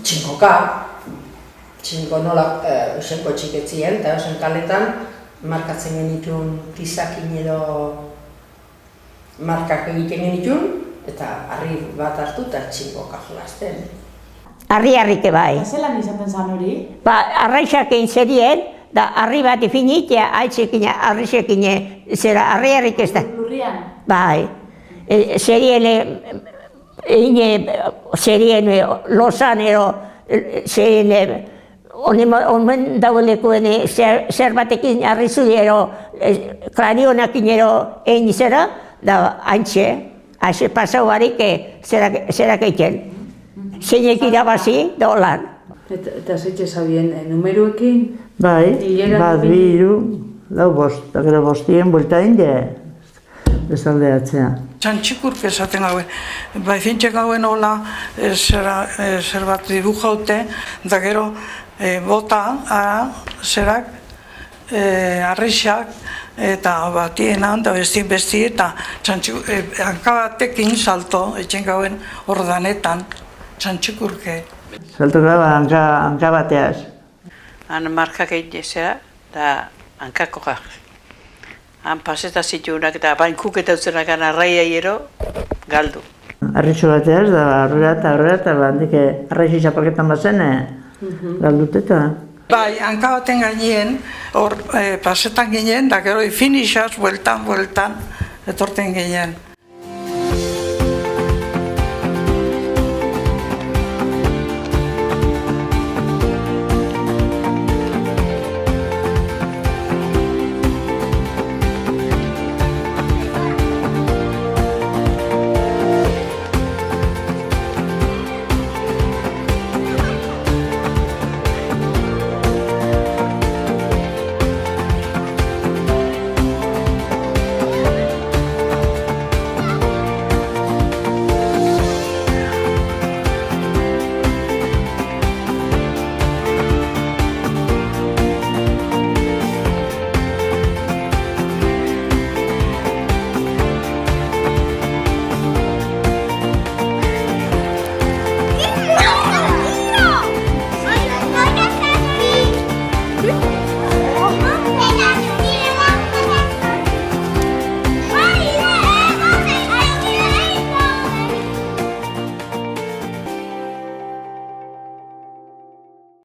txinkoka, txinko nola esenko txiketzien, eta esen kaletan markatzen genitun tizakin edo markak egiten genitun, eta harri bat hartu eta txinkoka jolazten. Harri-harrike bai. Zelan izaten zan hori? Arraixak egin zerien, da harri bat ifinit, haitzekin, harrixekin, zera harri-harrik ez da. Lurrian? Bai. Zerien losan ero, zerien omen dauelekuen zer batekin harri zuriero, klarionakin ero egin zera, da haintxe, haintxe pasau barik zerak egiten. Zeinek irabazi, da holan. Eta zeitxe zabien numeruekin? Bai, bat, bi, hiru, lau bost, eta gero bostien buelta inde, ez aldeatzea. Txantxikurk esaten gauen, bai fintxek gauen hola zer bat dibujaute, da gero bota, zerak, arrixak, eta batienan, da besti, eta hankabatekin salto, etxen gauen ordanetan, txantxikurke. Salto gaba hanka bateaz. Han markak egin zera, da hankako gak. Han paseta zituunak eta bainkuk eta utzenak arraia hiero, galdu. Arrixo bateaz, da aurrera eta handik arraixi txapelketan bazen, galduteta. Bai, hanka baten gainien, hor pasetan ginen, da gero finixaz, bueltan, etorten ginen.